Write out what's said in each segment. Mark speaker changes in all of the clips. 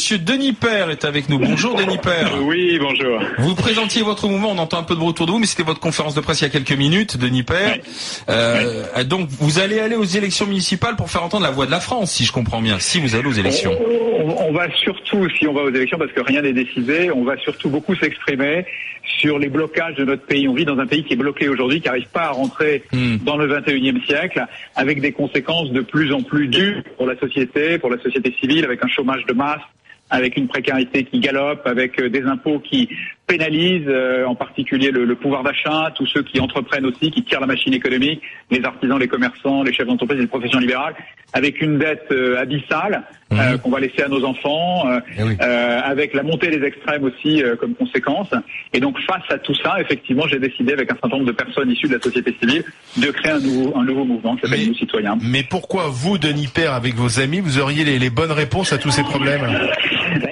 Speaker 1: Monsieur Denis Père est avec nous. Bonjour Denis Père.
Speaker 2: Oui, bonjour.
Speaker 1: Vous présentiez votre mouvement, on entend un peu de bruit autour de vous, mais c'était votre conférence de presse il y a quelques minutes, Denis Père. Oui. Donc vous allez aller aux élections municipales pour faire entendre la voix de la France, si je comprends bien, si vous allez aux élections.
Speaker 2: On va surtout, si on va aux élections, parce que rien n'est décidé, on va surtout beaucoup s'exprimer sur les blocages de notre pays. On vit dans un pays qui est bloqué aujourd'hui, qui n'arrive pas à rentrer dans le 21e siècle, avec des conséquences de plus en plus dures pour la société civile, avec un chômage de masse, avec une précarité qui galope, avec des impôts qui pénalisent en particulier le pouvoir d'achat, tous ceux qui entreprennent aussi, qui tirent la machine économique, les artisans, les commerçants, les chefs d'entreprise et les professions libérales, avec une dette abyssale qu'on va laisser à nos enfants, avec la montée des extrêmes aussi comme conséquence. Et donc face à tout ça, effectivement, j'ai décidé avec un certain nombre de personnes issues de la société civile de créer un nouveau mouvement qui s'appelle Nous Citoyens.
Speaker 3: Mais pourquoi vous, Denis Père, avec vos amis, vous auriez les bonnes réponses à tous ces problèmes ?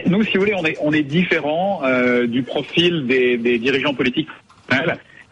Speaker 2: Nous, si vous voulez, on est différents du profil des dirigeants politiques.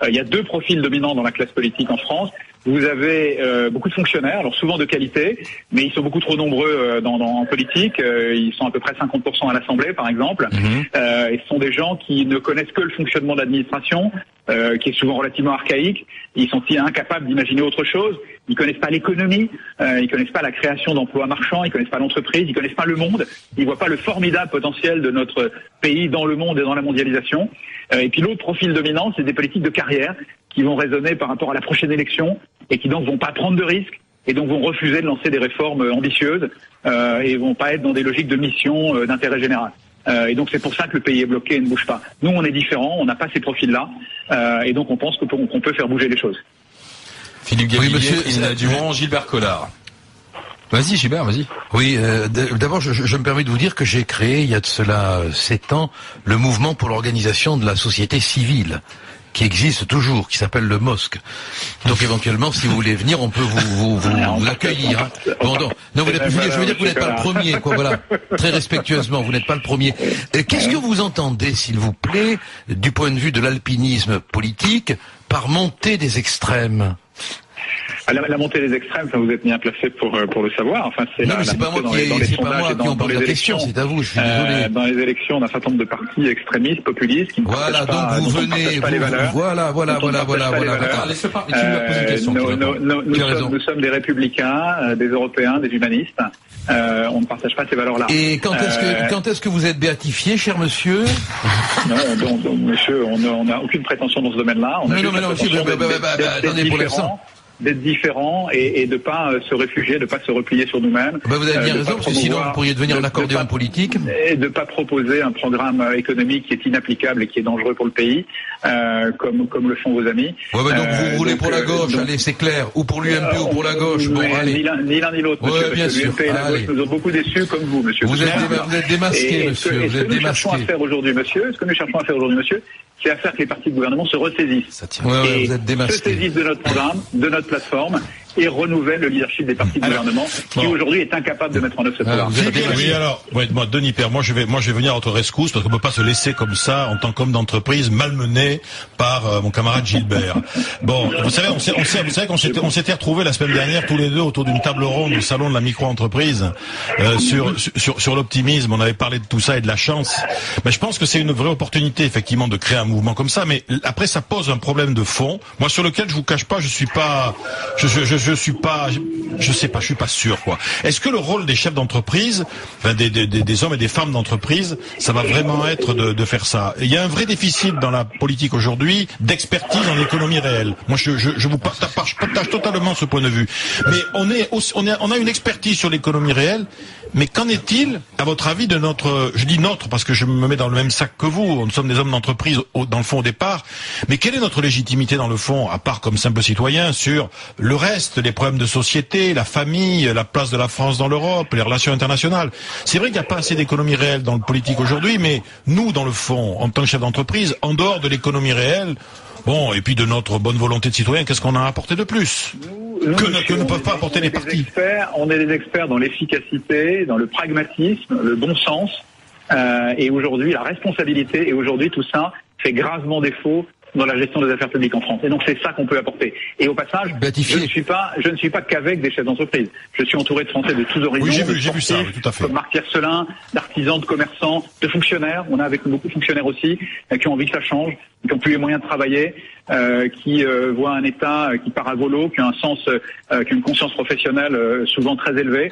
Speaker 2: Il y a deux profils dominants dans la classe politique en France. Vous avez beaucoup de fonctionnaires, alors souvent de qualité, mais ils sont beaucoup trop nombreux en politique. Ils sont à peu près 50% à l'Assemblée, par exemple. Et ce sont des gens qui ne connaissent que le fonctionnement de l'administration, qui est souvent relativement archaïque. Ils sont incapables d'imaginer autre chose. Ils connaissent pas l'économie, ils connaissent pas la création d'emplois marchands, ils connaissent pas l'entreprise, ils connaissent pas le monde. Ils voient pas le formidable potentiel de notre pays dans le monde et dans la mondialisation. Et puis l'autre profil dominant, c'est des politiques de carrière qui vont raisonner par rapport à la prochaine élection et qui donc vont pas prendre de risques et donc vont refuser de lancer des réformes ambitieuses et vont pas être dans des logiques de mission d'intérêt général. Et donc c'est pour ça que le pays est bloqué et ne bouge pas. Nous, on est différents, on n'a pas ces profils-là et donc on pense qu'on peut faire bouger les choses.
Speaker 1: Philippe Gavillier, Christina Dumont, Gilbert Collard. Vas-y Gilbert, vas-y.
Speaker 4: Oui, d'abord je me permets de vous dire que j'ai créé il y a de cela 7 ans le mouvement pour l'organisation de la société civile, qui existe toujours, qui s'appelle le MOSC. Donc éventuellement, si vous voulez venir, on peut vous accueillir. Hein. Bon, non, vous n'êtes pas, je veux dire que vous n'êtes pas le premier, quoi. Voilà, très respectueusement, vous n'êtes pas le premier. Qu'est-ce que vous entendez, s'il vous plaît, du point de vue de l'alpinisme politique, par montée des extrêmes?
Speaker 2: La montée des extrêmes, vous êtes bien placé pour le savoir. Enfin, c'est
Speaker 4: non, mais c'est pas moi qui en pose la question, c'est à vous. Je suis désolé.
Speaker 2: Dans les élections, on a un certain nombre de partis extrémistes, populistes, qui ne
Speaker 4: voilà, donc pas, vous venez, pas les valeurs. Voilà.
Speaker 2: Nous sommes des républicains, des européens, des humanistes. On ne partage pas ces valeurs-là.
Speaker 4: Et quand est-ce que vous êtes béatifié, cher monsieur?
Speaker 2: Non, monsieur, on n'a aucune prétention dans ce domaine-là.
Speaker 4: Monsieur, attendez pour l'instant.
Speaker 2: D'être différents et de pas se réfugier, de pas se replier sur nous-mêmes.
Speaker 4: Vous avez bien raison, parce que sinon vous pourriez devenir un accordéon politique.
Speaker 2: Et de pas proposer un programme économique qui est inapplicable et qui est dangereux pour le pays, comme le font vos amis.
Speaker 4: Ouais, donc vous roulez pour la gauche, allez, c'est clair, ou pour l'UMP ou pour la gauche. Bon, allez.
Speaker 2: Ni l'un ni l'autre, monsieur.
Speaker 4: Bien sûr.
Speaker 2: L'UMP et la gauche nous ont beaucoup déçus, comme vous, monsieur.
Speaker 4: Vous êtes démasqué, monsieur.
Speaker 2: Ce que nous cherchons à faire aujourd'hui, monsieur, c'est à faire que les partis de gouvernement se ressaisissent.
Speaker 4: Et vous êtes démasqué.
Speaker 2: Se saisissent de notre programme, de notre plateforme, et renouvelle le leadership des partis de gouvernement, qui aujourd'hui est incapable de mettre en œuvre ce programme.
Speaker 3: Oui, alors, moi, Denis Père, moi je vais venir à votre rescousse, parce qu'on peut pas se laisser comme ça, en tant qu'homme d'entreprise, malmené par mon camarade Gilbert. Bon, vous savez, on s'était retrouvés la semaine dernière tous les deux autour d'une table ronde au salon de la micro-entreprise sur l'optimisme. On avait parlé de tout ça et de la chance. Mais je pense que c'est une vraie opportunité, effectivement, de créer un mouvement comme ça. Mais après, ça pose un problème de fond. Moi, sur lequel je vous cache pas, je suis pas sûr, quoi. Est-ce que le rôle des chefs d'entreprise, des hommes et des femmes d'entreprise, ça va vraiment être de faire ça? Il y a un vrai déficit dans la politique aujourd'hui d'expertise en économie réelle. Moi, je vous partage totalement ce point de vue. Mais on a une expertise sur l'économie réelle. Mais qu'en est-il, à votre avis, de notre, je dis notre parce que je me mets dans le même sac que vous, nous sommes des hommes d'entreprise dans le fond au départ, mais quelle est notre légitimité dans le fond, à part comme simple citoyen, sur le reste, les problèmes de société, la famille, la place de la France dans l'Europe, les relations internationales? C'est vrai qu'il n'y a pas assez d'économie réelle dans le politique aujourd'hui, mais nous, dans le fond, en tant que chef d'entreprise, en dehors de l'économie réelle, bon, et puis de notre bonne volonté de citoyen, qu'est-ce qu'on a apporté de plus que ne peuvent pas apporter les partis?
Speaker 2: On est des experts dans l'efficacité, dans le pragmatisme, le bon sens, et aujourd'hui la responsabilité. Et aujourd'hui tout ça fait gravement défaut dans la gestion des affaires publiques en France. Et donc c'est ça qu'on peut apporter. Et au passage, je ne suis pas qu'avec des chefs d'entreprise. Je suis entouré de Français de tous horizons.
Speaker 3: Oui, j'ai vu ça, oui, tout à fait.
Speaker 2: Comme Marc Tiercelin, d'artisans, de commerçants, de fonctionnaires. On a avec nous beaucoup de fonctionnaires aussi qui ont envie que ça change, qui ont plus les moyens de travailler, qui voient un État qui part à volo, qui a un sens, qui a une conscience professionnelle souvent très élevée.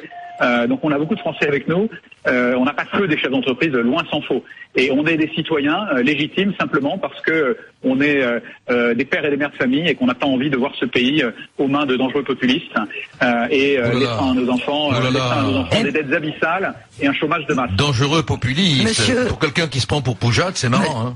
Speaker 2: Donc on a beaucoup de Français avec nous. On n'a pas que des chefs d'entreprise, loin s'en faut. Et on est des citoyens légitimes simplement parce que on est des pères et des mères de famille et qu'on n'a pas envie de voir ce pays aux mains de dangereux populistes laissant à nos enfants, des dettes abyssales et un chômage de masse.
Speaker 4: Dangereux populiste. Pour quelqu'un qui se prend pour Poujade, c'est marrant. Hein.